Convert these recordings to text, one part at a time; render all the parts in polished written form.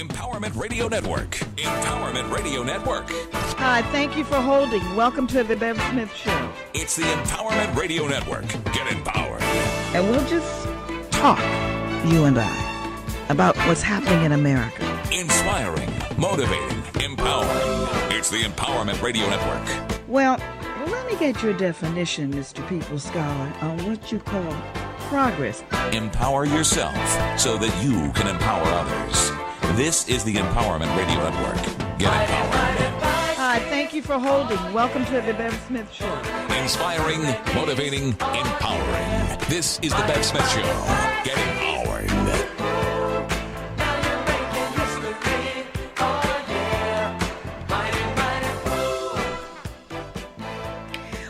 Empowerment Radio Network. Empowerment Radio Network. Hi, thank you for holding. Welcome to the Bev Smith Show. It's the Empowerment Radio Network. Get empowered. And we'll just talk, you and I, about what's happening in America. Inspiring, motivating, empowering. It's the Empowerment Radio Network. Well, let me get your definition, Mr. People Scholar, on what you call progress. Empower yourself so that you can empower others. This is the Empowerment Radio Network. Get empowered. Hi, thank you for holding. Welcome to the Bev Smith Show. Inspiring, motivating, empowering. This is the Bev Smith Show. Get empowered.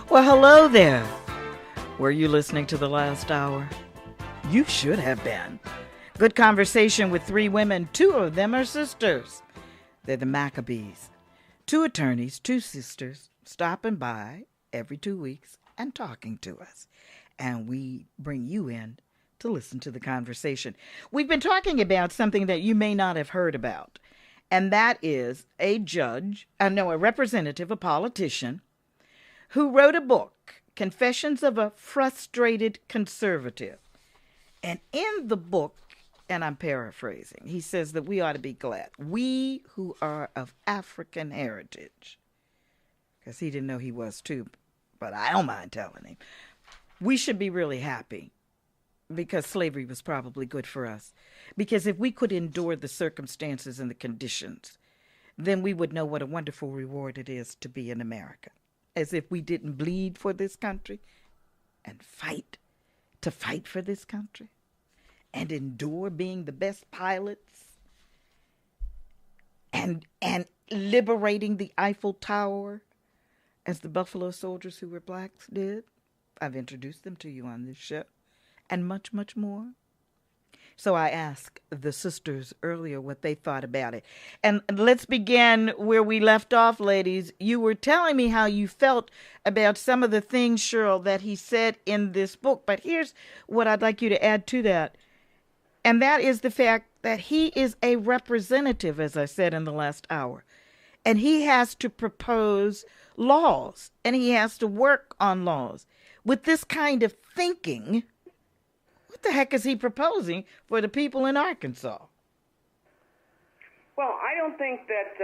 Well, hello there. Were you listening to the last hour? You should have been. Good conversation with three women. Two of them are sisters. They're the Mcabees. Two attorneys, two sisters, stopping by every 2 weeks and talking to us. And we bring you in to listen to the conversation. We've been talking about something that you may not have heard about. And that is a representative, a politician, who wrote a book, Confessions of a Frustrated Conservative. And in the book, and I'm paraphrasing, he says that we ought to be glad, we who are of African heritage, because he didn't know he was too, but I don't mind telling him, we should be really happy because slavery was probably good for us. Because if we could endure the circumstances and the conditions, then we would know what a wonderful reward it is to be in America. As if we didn't bleed for this country and fight for this country and endure being the best pilots and liberating the Eiffel Tower as the Buffalo Soldiers who were blacks did. I've introduced them to you on this show and much, much more. So I asked the sisters earlier what they thought about it. And let's begin where we left off, ladies. You were telling me how you felt about some of the things, Cheryl, that he said in this book. But here's what I'd like you to add to that. And that is the fact that he is a representative, as I said in the last hour. And he has to propose laws. And he has to work on laws. With this kind of thinking, what the heck is he proposing for the people in Arkansas? Well, I don't think that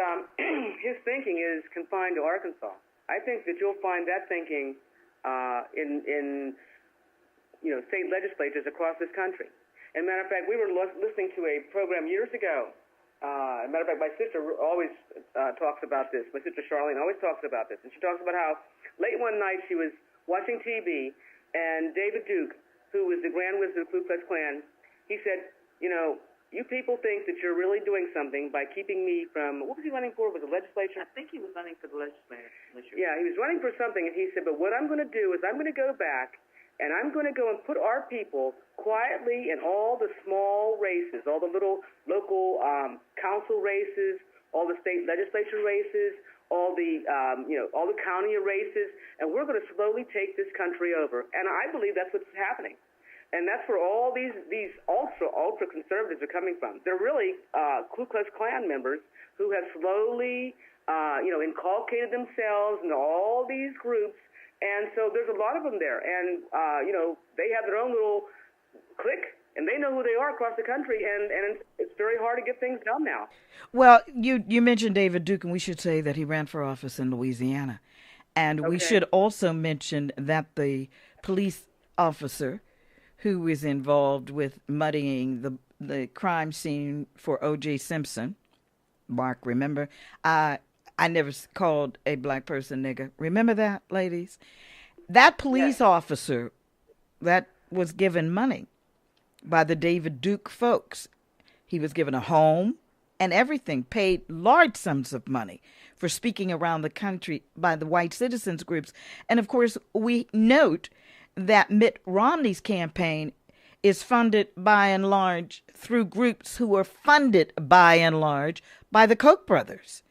his thinking is confined to Arkansas. I think that you'll find that thinking in state legislatures across this country. As a matter of fact, we were listening to a program years ago. As a matter of fact, my sister always talks about this. My sister Charlene always talks about this. And she talks about how late one night she was watching TV, and David Duke, who was the Grand Wizard of the Ku Klux Klan, he said, you people think that you're really doing something by keeping me from, what was he running for? Was it legislature? I think he was running for the legislature. Yeah, he was running for something, and he said, but what I'm going to do is I'm going to go back, and I'm going to go and put our people quietly in all the small races, all the little local council races, all the state legislature races, all the county races, and we're going to slowly take this country over. And I believe that's what's happening. And that's where all these ultra conservatives are coming from. They're really Ku Klux Klan members who have slowly, inculcated themselves into all these groups. And so there's a lot of them there. And, they have their own little clique, and they know who they are across the country, and it's very hard to get things done now. Well, you mentioned David Duke, and we should say that he ran for office in Louisiana. And we should also mention that the police officer who was involved with muddying the crime scene for O.J. Simpson, Mark, remember? I never called a black person nigger. Remember that, ladies? That police officer that was given money by the David Duke folks. He was given a home and everything, paid large sums of money for speaking around the country by the white citizens groups. And of course, we note that Mitt Romney's campaign is funded by and large through groups who are funded by and large by the Koch brothers.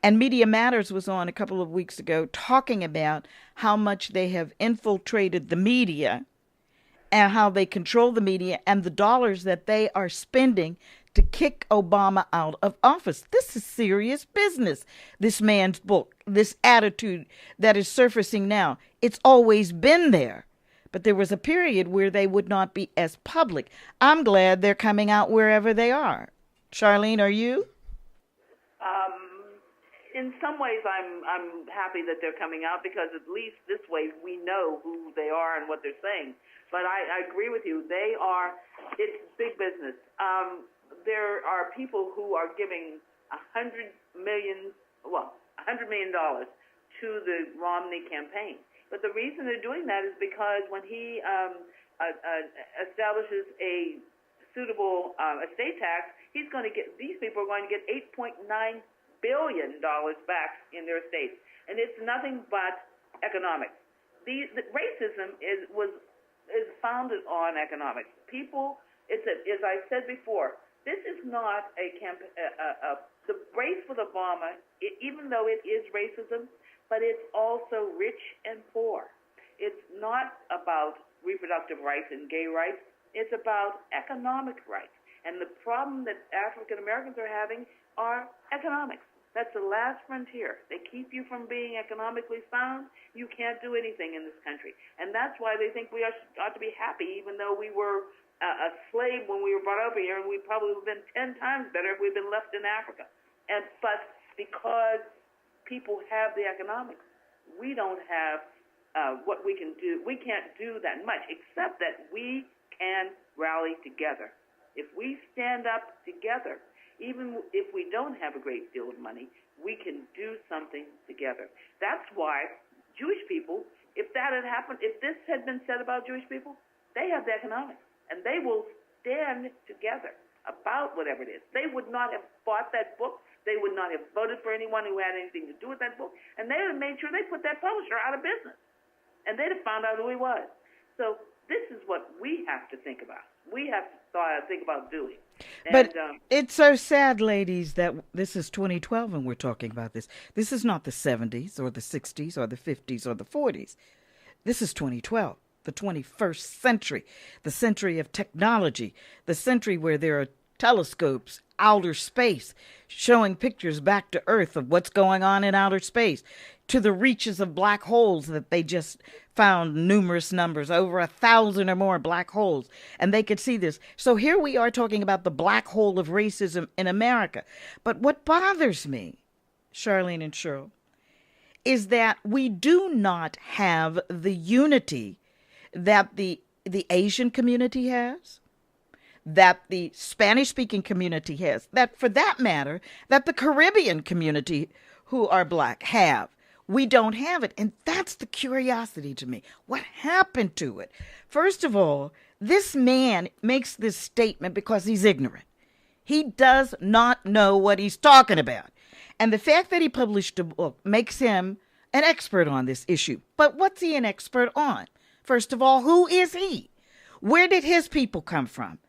And Media Matters was on a couple of weeks ago talking about how much they have infiltrated the media and how they control the media and the dollars that they are spending to kick Obama out of office. This is serious business. This man's book, this attitude that is surfacing now, it's always been there. But there was a period where they would not be as public. I'm glad they're coming out wherever they are. Charlene, are you? In some ways, I'm happy that they're coming out, because at least this way we know who they are and what they're saying. But I agree with you. It's big business. There are people who are giving $100 million to the Romney campaign. But the reason they're doing that is because when he establishes a suitable estate tax, these people are going to get $8.9 billion back in their estates, and it's nothing but economics. The racism is founded on economics. People, as I said before, this is not the race with Obama, even though it is racism, but it's also rich and poor. It's not about reproductive rights and gay rights. It's about economic rights. And the problem that African Americans are having are economics. That's the last frontier. They keep you from being economically sound. You can't do anything in this country. And that's why they think we ought to be happy, even though we were a slave when we were brought over here, and we probably would have been 10 times better if we'd been left in Africa. But because people have the economics, we don't have what we can do. We can't do that much, except that we can rally together. If we stand up together, even if we don't have a great deal of money, we can do something together. That's why Jewish people, if that had happened, if this had been said about Jewish people, they have the economics, and they will stand together about whatever it is. They would not have bought that book. They would not have voted for anyone who had anything to do with that book, and they would have made sure they put that publisher out of business, and they'd have found out who he was. So this is what we have to think about. We have to think about doing. But it's so sad, ladies, that this is 2012 and we're talking about this. This is not the 70s or the 60s or the 50s or the 40s. This is 2012, the 21st century, the century of technology, the century where there are telescopes, outer space, showing pictures back to Earth of what's going on in outer space, to the reaches of black holes that they just found numerous numbers, over 1,000 or more black holes, and they could see this. So here we are talking about the black hole of racism in America. But what bothers me, Charlene and Cheryl, is that we do not have the unity that the Asian community has, that the Spanish-speaking community has, that for that matter, that the Caribbean community who are black have. We don't have it. And that's the curiosity to me. What happened to it? First of all, this man makes this statement because he's ignorant. He does not know what he's talking about. And the fact that he published a book makes him an expert on this issue. But what's he an expert on? First of all, who is he? Where did his people come from?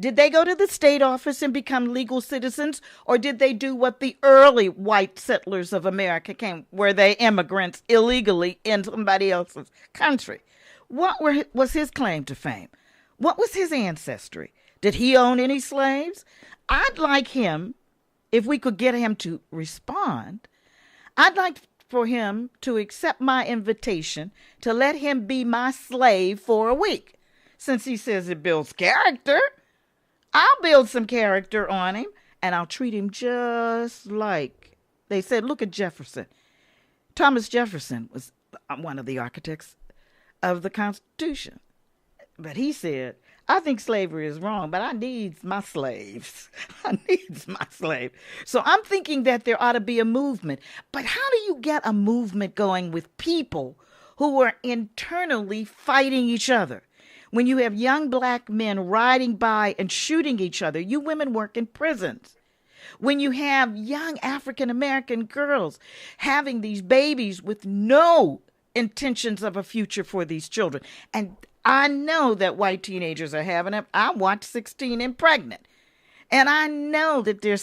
Did they go to the state office and become legal citizens, or did they do what the early white settlers of America came, where they immigrants illegally in somebody else's country? What was his claim to fame? What was his ancestry? Did he own any slaves? I'd like him, if we could get him to respond, I'd like for him to accept my invitation to let him be my slave for a week. Since he says it builds character, I'll build some character on him, and I'll treat him just like they said. Look at Jefferson. Thomas Jefferson was one of the architects of the Constitution. But he said, I think slavery is wrong, but I needs my slaves. I needs my slave. So I'm thinking that there ought to be a movement. But how do you get a movement going with people who are internally fighting each other? When you have young black men riding by and shooting each other, you women work in prisons. When you have young African-American girls having these babies with no intentions of a future for these children. And I know that white teenagers are having them. I watched 16 and Pregnant. And I know that there's